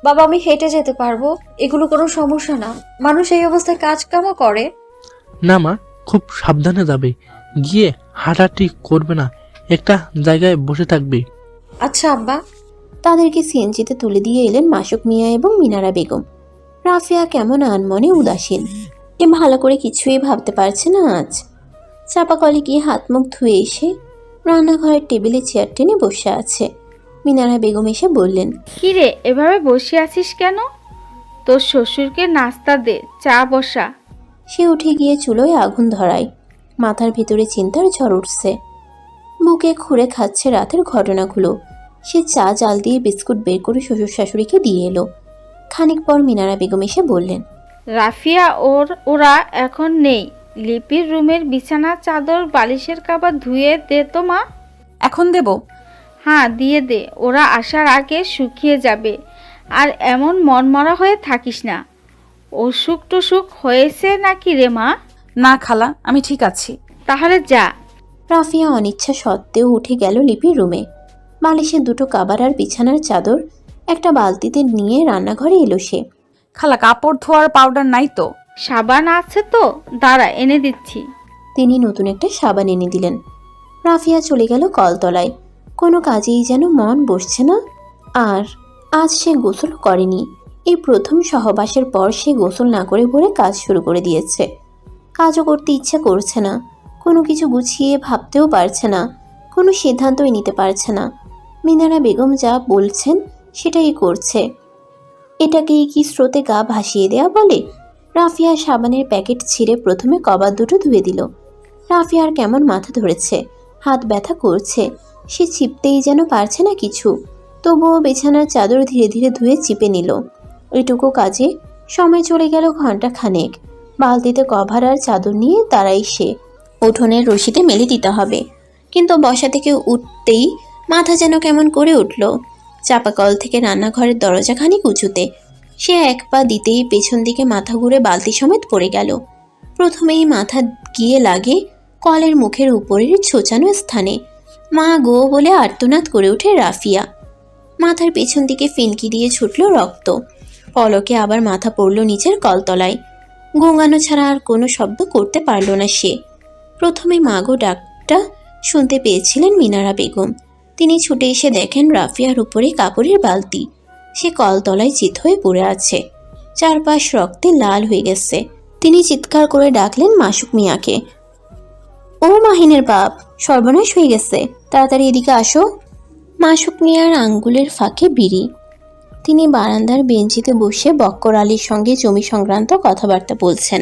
বাবা আমি হেঁটে যেতে পারবো, এগুলো কোনো সমস্যা না। মানুষ এই অবস্থায় কাজ কামও করে। না মা, খুব সাবধানে যাবে, গিয়ে হাঁটাহাঁটি করবে না, একটা জায়গায় বসে থাকবে। আচ্ছা আব্বা। তাদেরকে সিএনজিতে তুলে দিয়ে এলেন মাসুক মিয়া এবং মিনারা বেগম। রাফিয়া কেমন আনমনে উদাসীন। এ ভালো করে কিছুই ভাবতে পারছে না আজ। চাপাকলে গিয়ে হাত মুখ ধুয়ে এসে রান্নাঘরের টেবিলে চেয়ার টেনে বসে আছে। মিনারা বেগম এসে বললেন, কি রে এভাবে বসে আছিস কেন? তোর শ্বশুরকে নাস্তা দে, চা বসা। সে উঠে গিয়ে চুলোয় আগুন ধরায়। মাথার ভিতরে চিন্তার ঝড় উঠছে। বুকে খুঁড়ে খাচ্ছে রাতের ঘটনাগুলো। সে চা জাল দিয়ে বিস্কুট বের করে শ্বশুর শাশুড়িকে দিয়ে এলো। খানিক পর মিনারা বেগম এসে বললেন, রাফিয়া ওরা এখন নেই। লিপির রুমের বিছানা চাদর বালিশের কাবার ধুয়ে দে তো মা। এখন দেব? হ্যাঁ দিয়ে দে, ওরা আসার আগে শুকিয়ে যাবে। আর এমন মনমরা হয়ে থাকিস না। অসুখ টসুখ হয়েছে নাকি রে মা? না খালা, আমি ঠিক আছি। তাহলে যা। রাফিয়া অনিচ্ছা সত্ত্বেও উঠে গেল লিপির রুমে। বালিশে দুটো কাবার আর বিছানার চাদর একটা বালতিতে নিয়ে রান্নাঘরে এলো সে। খালা, কাপড় ধোয়ার পাউডার নাই তো? সাবান আছে তো, দাঁড়া এনে দিচ্ছি। তিনি নতুন একটা সাবান এনে দিলেন। রাফিয়া চলে গেল কলতলায়। কোনো কাজেই যেন মন বসছে না। আর আজ সে গোসল করেনি। এই প্রথম সহবাসের পর সে গোসল না করে ভোরে কাজ শুরু করে দিয়েছে। কাজও করতে ইচ্ছা করছে না, কোনো কিছু গুছিয়ে ভাবতেও পারছে না, কোনো সিদ্ধান্তই নিতে পারছে না। মিনারা বেগম যা বলছেন সেটাই করছে। এটাকেই কি স্রোতে গা ভাসিয়ে দেয়া বলে? রাফিয়া সাবানের প্যাকেট ছিঁড়ে প্রথমে কবাত দুটো ধুয়ে দিল। রাফিয়ার কেমন মাথা ধরেছে, হাত ব্যথা করছে, সে চিপতেই যেন পারছে না কিছু। তবুও বিছানার চাদর ধীরে ধীরে ধুয়ে চিপে নিল। এটুকু কাজে সময় চলে গেল ঘন্টা খানেক। বালতিতে কভার আর চাদর নিয়ে দাঁড়াই সে। উঠোনের রশিতে মেলে দিতে হবে, কিন্তু বসা থেকে উঠতেই মাথা যেন কেমন করে উঠল। চাপাকল থেকে রান্নাঘরের দরজা খানিক উঁচুতে। সে এক পা দিতেই পেছন দিকে মাথা ঘুরে বালতি সমেত পড়ে গেল। প্রথমেই মাথা গিয়ে লাগে কলের মুখের উপরের ছোচানো স্থানে। মা গো বলে আর্তনাদ করে ওঠে রাফিয়া। মাথার পেছন দিকে ফিনকি দিয়ে ছুটল রক্ত। পলকে আবার মাথা পড়ল নিচের কলতলায়। গোঙানো ছাড়া আর কোনো শব্দ করতে পারল না সে। প্রথমে মাগো ডাকটা শুনতে পেয়েছিলেন মিনারা বেগম। তিনি ছুটে এসে দেখেন রাফিয়ার উপরে কাপড়ের বালতি। সে কলতলায় চিত হয়ে পড়ে আছে, চারপাশ রক্তে লাল হয়ে গেছে। তিনি চিৎকার করে ডাকলেন মাসুক মিয়াকে। ও মাহিনের বাপ, সর্বনাশ হয়ে গেছে, তাড়াতাড়ি এদিকে আসো। মাসুক মিয়ার আঙ্গুলের ফাঁকে বিড়ি। তিনি বারান্দার বেঞ্চিতে বসে বক্কর আলীর সঙ্গে জমি সংক্রান্ত কথাবার্তা বলছেন।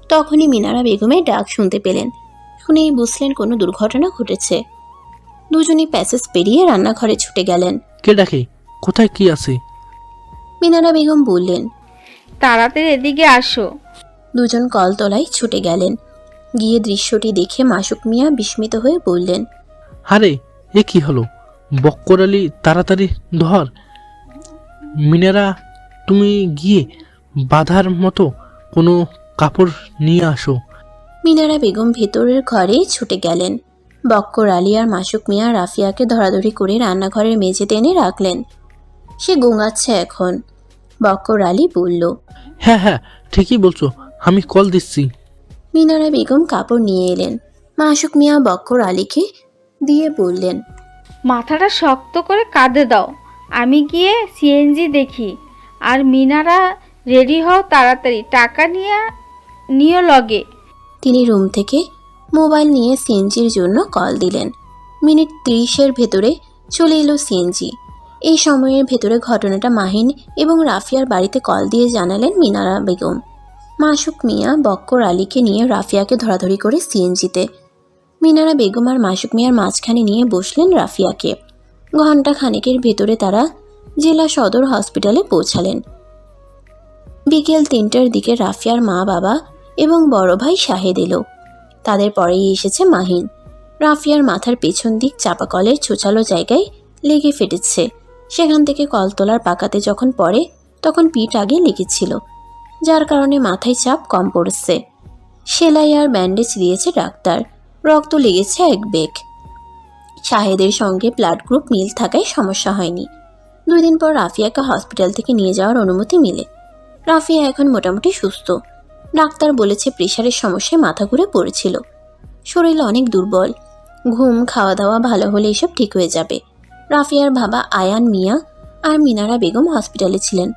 তখনই মিনারা বেগমের ডাক শুনতে পেলেন। শুনেই বুঝলেন কোনো দুর্ঘটনা ঘটেছে। দুজনই প্যাসেজ পেরিয়ে রান্নাঘরে ছুটে গেলেন। কে ডাকে? কোথায় কি আছে? মিনারা বেগম বললেন। তাড়াতাড়ি এদিকে আসো। দুজন কলতলায় ছুটে গেলেন। গিয়ে দৃশ্যটি দেখে মাসুক মিয়া বিস্মিত হয়ে বললেন। আরে, এ কি হলো? বক্কর আলী, তাড়াতাড়ি ধর। মিনারা, তুমি গিয়ে বাঁধার মতো কোনো কাপড় নিয়ে আসো। মিনারা বেগম ভেতরের ঘরে ছুটে গেলেন। বক্কর আলী আর মাসুক মিয়া রাফিয়াকে ধরাধরি করে রান্নাঘরের মেঝেতে এনে রাখলেন। সে গোঙাচ্ছে এখন। বক্কর আলী বলল। হ্যাঁ হ্যাঁ, ঠিকই বলছো, আমি কল দিচ্ছি। মিনারা বেগম কাপড় নিয়ে এলেন। মাসুক মিয়া বক্কর আলীকে দিয়ে বললেন। মাথাটা শক্ত করে কাঁধে দাও, আমি গিয়ে সিএনজি দেখি। আর মিনারা, রেডি হও তাড়াতাড়ি, টাকা নিয়ে লগে। তিনি রুম থেকে মোবাইল নিয়ে সিএনজির জন্য কল দিলেন। মিনিট 30-এর ভেতরে চলে এলো সিএনজি। এই সময়ের ভেতরে ঘটনাটা মাহিন এবং রাফিয়ার বাড়িতে কল দিয়ে জানালেন মিনারা বেগম। মাসুক মিয়া বক্কর আলীকে নিয়ে রাফিয়াকে ধরাধরি করে সিএনজিতে। মিনারা বেগম আর মাসুক মিয়ার মাঝখানে নিয়ে বসলেন রাফিয়াকে। ঘণ্টা খানেকের ভেতরে তারা জেলা সদর হসপিটালে পৌঁছালেন। বিকেল 3টার দিকে রাফিয়ার মা বাবা এবং বড় ভাই শাহেদ এলো। তাদের পরেই এসেছে মাহিন। রাফিয়ার মাথার পেছন দিক চাপাকলের ছোচালো জায়গায় লেগে ফেটেছে। সেখান থেকে কলতলার পাকাতে যখন পড়ে তখন পিঠ আগে লেগেছিল, যার কারণে মাথায় চাপ কম পড়ছে। সেলাই আর ব্যান্ডেজ দিয়েছে ডাক্তার। রক্ত লেগেছে এক বেগ। শাহেদের সঙ্গে ব্লাড গ্রুপ মিল থাকায় সমস্যা হয়নি। 2 দিন পর রাফিয়াকে হসপিটাল থেকে নিয়ে যাওয়ার অনুমতি মিলে। রাফিয়া এখন মোটামুটি সুস্থ। ডাক্তার বলেছে প্রেশারের সমস্যায় মাথা ঘুরে পড়েছিল। শরীর অনেক দুর্বল। ঘুম, খাওয়া দাওয়া ভালো হলে এসব ঠিক হয়ে যাবে। রাফিয়ার বাবা আয়ান মিয়া আর মিনারা বেগম হসপিটালে ছিলেন।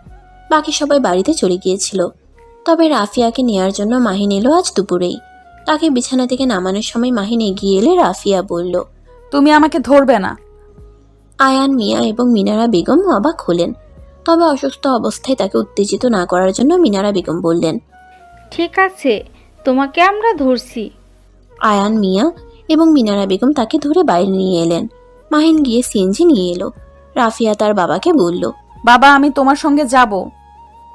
বাকি সবাই বাড়িতে চলে গিয়েছিল। তবে রাফিয়াকে নেয়ার জন্য মাহিন এলো আজ দুপুরেই। তাকে বিছানা থেকে নামানোর সময় মাহিন এগিয়ে এলে রাফিয়া বলল। তুমি আমাকে ধরবে না। আয়ান মিয়া এবং মিনারা বেগম অবাক হলেন। তবে অসুস্থ অবস্থায় তাকে উত্তেজিত না করার জন্য মিনারা বেগম বললেন। ঠিক আছে, তোমাকে আমরা ধরছি। আয়ান মিয়া এবং মিনারা বেগম তাকে ধরে বাইরে নিয়ে এলেন। মাহিন গিয়ে সিএনজি নিয়ে এলো। রাফিয়া তার বাবাকে বলল। বাবা, আমি তোমার সঙ্গে যাব।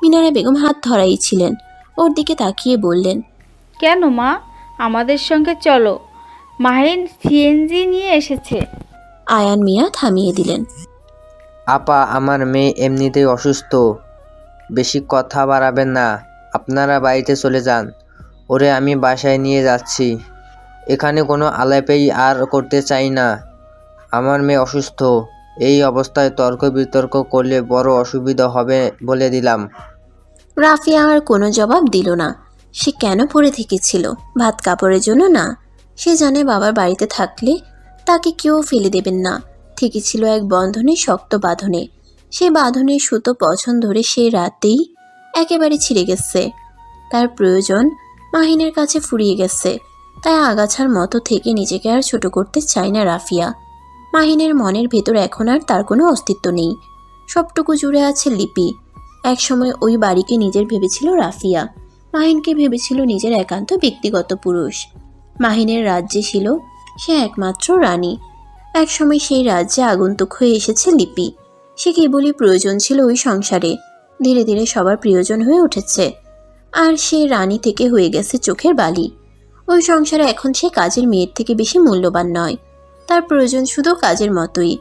মিনারা বেগম হাত ধরাই ছিলেন। ওর দিকে তাকিয়ে বললেন। কেন মা, আমাদের সঙ্গে চলো, মাহিন সিএনজি নিয়ে এসেছে। আয়ান মিয়া থামিয়ে দিলেন। আপা, আমার মেয়ে এমনিতেই অসুস্থ, বেশি কথা বাড়াবেন না, আপনারা বাড়িতে চলে যান। ওরে আমি বাসায় নিয়ে যাচ্ছি। এখানে কোনো আলাপেই আর করতে চাই না। আমার মেয়ে অসুস্থ, এই অবস্থায় তর্ক বিতর্ক করলে বড় অসুবিধা হবে বলে দিলাম। রাফিয়া আর কোনো জবাব দিল না। সে কেন পড়ে থেকেছিল? ভাত কাপড়ের জন্য না। সে জানে বাবার বাড়িতে থাকলে তাকে কেউ ফেলে দেবেন না। থেকেছিল এক বন্ধনে, শক্ত বাঁধনে। সে বাঁধনের সুতো পছন্দ ধরে সে রাতেই একেবারে ছিঁড়ে গেছে। তার প্রয়োজন মাহিনের কাছে ফুরিয়ে গেছে, তাই আগাছার মতো থেকে নিজেকে আর ছোট করতে চায় না রাফিয়া। মাহিনের মনের ভেতর এখন আর তার কোনো অস্তিত্ব নেই, সবটুকু জুড়ে আছে লিপি। একসময় ওই বাড়িকে নিজের ভেবেছিল রাফিয়া, মাহিনকে ভেবেছিল নিজের একান্ত ব্যক্তিগত পুরুষ। মাহিনের রাজ্যে ছিল সে একমাত্র রানী। একসময় সেই রাজ্যে আগন্তুক হয়ে এসেছে লিপি। সে কেবলই প্রয়োজন ছিল ওই সংসারে, ধীরে ধীরে সবার প্রিয়জন হয়ে উঠেছে। আর সে রানী থেকে হয়ে গেছে চোখের বালি। ওই সংসারে এখন সে কাজের মেয়ের থেকে বেশি মূল্যবান নয়, তার প্রয়োজন শুধু কাজের মতোই।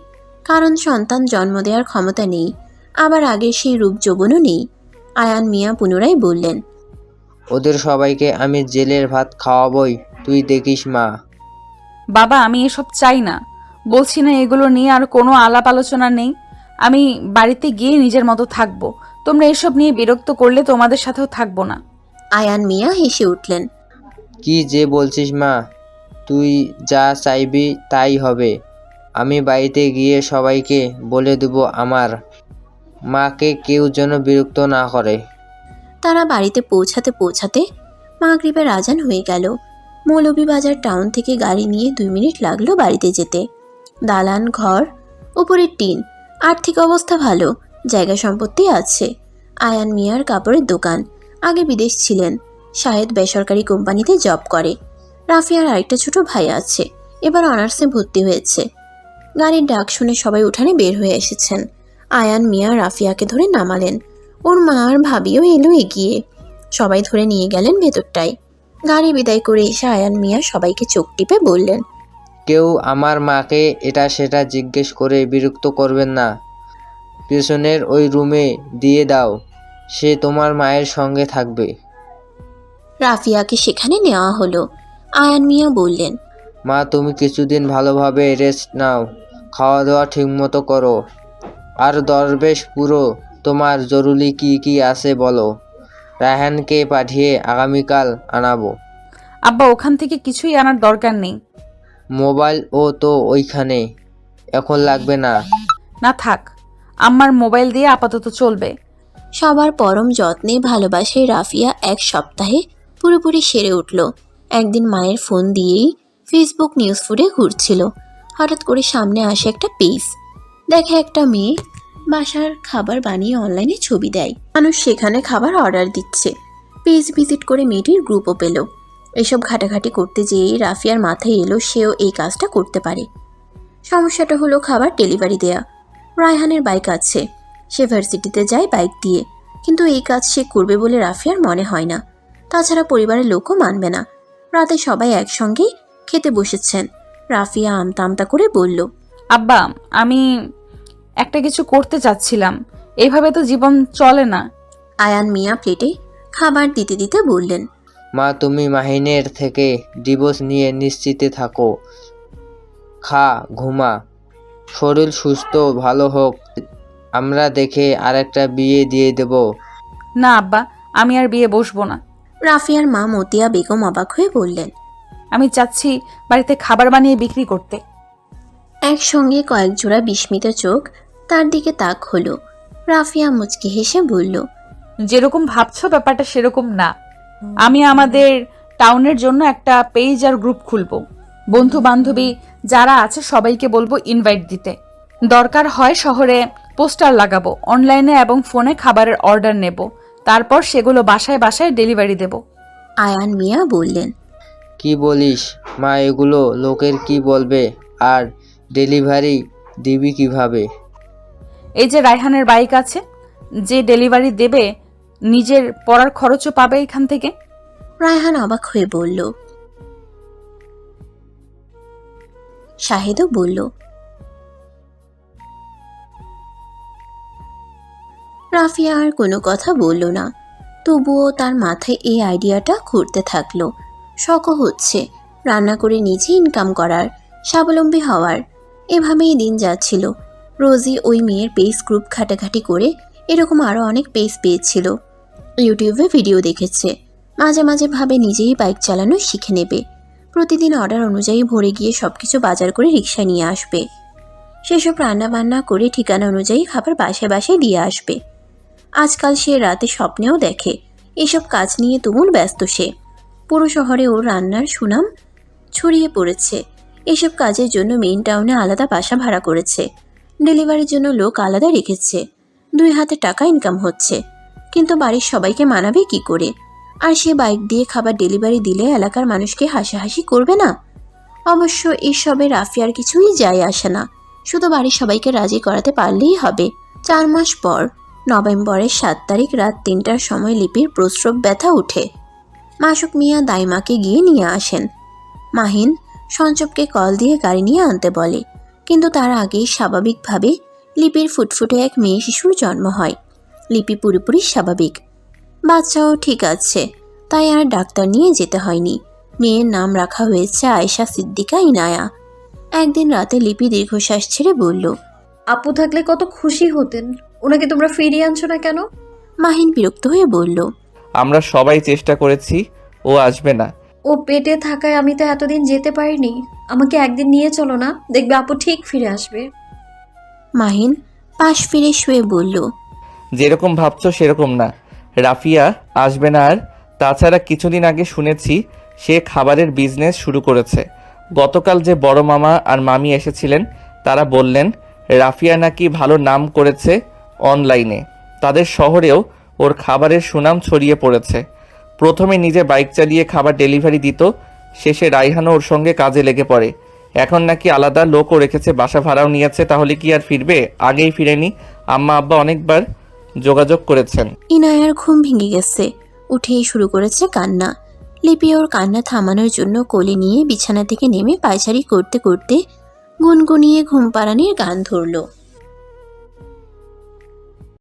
কারণ সন্তান জন্ম দেওয়ার ক্ষমতা নেই, আবার আগের সেই রূপ যৌবনও নেই। আয়ান মিয়া পুনরায় বললেন, ওদের সবাইকে আমি জেলের ভাত খাওয়াবই, তুই দেখিস মা। বাবা আমি এসব চাই না, বলছি না এগুলো নিয়ে আর কোনো আলাপ আলোচনা নেই। আমি বাড়িতে গিয়ে নিজের মতো থাকবো, তোমরা এসব নিয়ে বিরক্ত করলে তোমাদের সাথেও থাকবো না। আয়ান মিয়া হেসে উঠলেন। কি যে বলছিস মা, তুই যা চাইবি তাই হবে। আমি বাড়িতে গিয়ে সবাইকে বলে দেব আমার মাকে কেউ যেন বিরক্ত না করে। তারা বাড়িতে পৌঁছাতে পৌঁছাতে মাগরিবের আজান হয়ে গেল। মৌলভীবাজার টাউন থেকে গাড়ি নিয়ে 2 মিনিট লাগলো বাড়িতে যেতে। দালান ঘর, উপরের টিন, আর্থিক অবস্থা ভালো, জায়গা সম্পত্তি আছে। আয়ান মিয়ার কাপড়ের দোকান, আগে বিদেশ ছিলেন, শাহেদ বেসরকারি কোম্পানিতে জব করে। রাফিয়ার আরেকটা ছোট ভাই আছে, এবার অনার্সে ভর্তি হয়েছে। গাড়ির ডাক শুনে সবাই উঠানে বের হয়ে এসেছেন। আয়ান মিয়া রাফিয়াকে ধরে নামালেন, ওর মা আর ভাবিও এলো এগিয়ে, সবাই ধরে নিয়ে গেলেন ভেতরটায়। গাড়ি বিদায় করে এসে আয়ান মিয়া সবাইকে চোখ টিপে বললেন, কেউ আমার মাকে এটা সেটা জিজ্ঞেস করে বিরক্ত করবেন না। পেছনের ওই রুমে দিয়ে দাও, সে তোমার মায়ের সঙ্গে থাকবে। রাফিয়াকে সেখানে নেওয়া হলো। আয়ান মিয়া বললেন, মা তুমি কিছুদিন ভালোভাবে রেস্ট নাও, খাওয়া দাওয়া ঠিকমতো করো। আর দরবেশ পুরো তোমার জরুরি কি কি আছে বলো, রায়হানকে পাঠিয়ে আগামীকাল আনাবো। আব্বা ওখান থেকে কিছুই আনার দরকার নেই। মোবাইল ও তো ওইখানে, এখন লাগবে না। না থাক, আমার মোবাইল দিয়ে আপাতত চলবে। সবার পরম যত্নে ভালোবাসে রাফিয়া 1 সপ্তাহে পুরোপুরি সেরে উঠল। একদিন মায়ের ফোন দিয়েই ফেসবুক নিউজ ফুডে ঘুরছিল, হঠাৎ করে সামনে আসে একটা পেজ। দেখে একটা মেয়ে বাসার খাবার বানিয়ে অনলাইনে ছবি দেয়, মানুষ সেখানে খাবার অর্ডার দিচ্ছে। পেজ ভিজিট করে মেয়েটির গ্রুপও পেল। এসব ঘাটাঘাটি করতে যেয়েই রাফিয়ার মাথায় এলো সেও এই কাজটা করতে পারে। সমস্যাটা হলো খাবার ডেলিভারি দেয়া। রায়হানের বাইক আছে, সে ভার্সিটিতে যায় বাইক দিয়ে, কিন্তু এই কাজ সে করবে বলে রাফিয়ার মনে হয় না। তাছাড়া পরিবারের লোকও মানবে না। রাতে সবাই একসঙ্গেই খেতে বসেছেন। রাফিয়া আমতা আমতা করে বলল, আব্বা আমি একটা কিছু করতে চাচ্ছিলাম, এইভাবে তো জীবন চলে না। আয়ান মিয়া প্লেটে খাবার দিতে দিতে বললেন, মা তুমি মাহিনের থেকে ডিভোর্স নিয়ে নিশ্চিতে থাকো, খা ঘুমা, শরীর সুস্থ ভালো হোক, আমরা দেখে আরেকটা বিয়ে দিয়ে দেব। না আব্বা, আমি আর বিয়ে বসবো না। রাফিয়ার মা মতিয়া বেগম অবাক হয়ে বললেন, আমি চাচ্ছি বাড়িতে খাবার বানিয়ে বিক্রি করতে। একসঙ্গে কয়েক জোড়া বিস্মিত চোখ তার দিকে তাক হলো। রাফিয়া মুচকি হেসে বলল, যেরকম ভাবছো ব্যাপারটা সেরকম না। আমি আমাদের টাউনের জন্য একটা পেজ আর গ্রুপ খুলবো, বন্ধু বান্ধবী যারা আছে সবাইকে বলবো ইনভাইট দিতে। দরকার হয় শহরে পোস্টার লাগাবো, অনলাইনে এবং ফোনে খাবারের অর্ডার নেব, তারপর সেগুলো বাসায় বাসায় ডেলিভারি দেব। আয়ান মিয়া বললেন, কি বলিস মা, এগুলো লোকের কি বলবে, আর ডেলিভারি দিবি কিভাবে? এই যে রায়হানের বাইক আছে, যে ডেলিভারি দেবে নিজের পড়ার খরচও পাবে এখান থেকে। রায়হান অবাক হয়ে বলল। শাহেদও বলল। রাফিয়া আর কোনো কথা বলল না, তবুও তার মাথায় এই আইডিয়াটা ঘুরতে থাকলো। শখও হচ্ছে রান্না করে নিজে ইনকাম করার, স্বাবলম্বী হওয়ার। এভাবেই দিন যাচ্ছিল। রোজই ওই মেয়ের পেজ গ্রুপ ঘাটাঘাটি করে এরকম আরও অনেক পেজ পেয়েছিল। ইউটিউবে ভিডিও দেখেছে, মাঝে মাঝে ভাবে নিজেই বাইক চালানো শিখে নেবে। প্রতিদিন অর্ডার অনুযায়ী ভরে গিয়ে সব কিছু বাজার করে রিকশায় নিয়ে আসবে। সেসব রান্না বান্না করে ঠিকানা অনুযায়ী খাবার বাসায় বাসায় দিয়ে আসবে। আজকাল সে রাতে স্বপ্নেও দেখে এসব কাজ নিয়ে তুমুল ব্যস্ত সে। পুরো শহরে ওর রান্নার সুনাম ছড়িয়ে পড়েছে। এসব কাজের জন্য মেইন টাউনে আলাদা বাসা ভাড়া করেছে, ডেলিভারির জন্য লোক আলাদা রেখেছে। 2 হাতে টাকা ইনকাম হচ্ছে, কিন্তু বাড়ির সবাইকে মানাবে কি করে? আর সে বাইক দিয়ে খাবার ডেলিভারি দিলে এলাকার মানুষকে হাসাহাসি করবে না? অবশ্য এসবে রাফিয়ার কিছুই যায় আসে না, শুধু বাড়ির সবাইকে রাজি করাতে পারলেই হবে। 4 মাস পর নভেম্বরের 7 তারিখ রাত 3টার সময় লিপির প্রস্রব ব্যথা ওঠে। মাসুক মিয়া দাইমাকে গিয়ে নিয়ে আসেন। মাহিন সঞ্চপকে কল দিয়ে গাড়ি নিয়ে আনতে বলে, কিন্তু তার আগেই স্বাভাবিকভাবে লিপির ফুটফুটে এক মেয়ে শিশুর জন্ম হয়। লিপি পুরোপুরি স্বাভাবিক, বাচ্চাও ঠিক আছে, তাই আর ডাক্তার নিয়ে যেতে হয়নি। মেয়ের নাম রাখা হয়েছে আয়েশা সিদ্দিকা ইনায়া। একদিন রাতে লিপি দীর্ঘশ্বাস ছেড়ে বলল, আপু থাকলে কত খুশি হতেন, ওনাকে তোমরা ফিরিয়ে আনছো না কেন? মাহিন বিরক্ত হয়ে বলল, আমরা সবাই চেষ্টা করেছি, ও আসবে না। ও পেটে থাকায় আমি তো এতদিন যেতে পারিনি। আমাকে একদিন নিয়ে চলো না, দেখবে আপু ঠিক ফিরে আসবে। মাহিন পাশ ফিরে শুয়ে বলল, যেরকম ভাবছো সেরকম না, রাফিয়া আসবে না। আর তাছাড়া কিছুদিন আগে শুনেছি সে খাবারের বিজনেস শুরু করেছে। গতকাল যে বড় মামা আর মামি এসেছিলেন, তারা বললেন রাফিয়া নাকি ভালো নাম করেছে অনলাইনে। তাদের শহরেও ওর খাবারের সুনাম ছড়িয়ে পড়েছে। প্রথমে নিজে বাইক চালিয়ে খাবার ডেলিভারি দিত, শেষে রাইহানও ওর সঙ্গে কাজে লেগে পড়ে। এখন নাকি আলাদা লোকও রেখেছে, বাসা ভাড়াও নিয়েছে। তাহলে কি আর ফিরবে? আগেই ফিরেনি। আম্মা আব্বা অনেকবার যোগাযোগ করেছেন। ইনায়ার ঘুম ভেঙে গেছে, উঠেই শুরু করেছে কান্না। লিপি ওর কান্না থামানোর জন্য কোলে নিয়ে বিছানা থেকে নেমে পায়চারি করতে করতে গুনগুনিয়ে ঘুম পাড়ানির গান ধরল।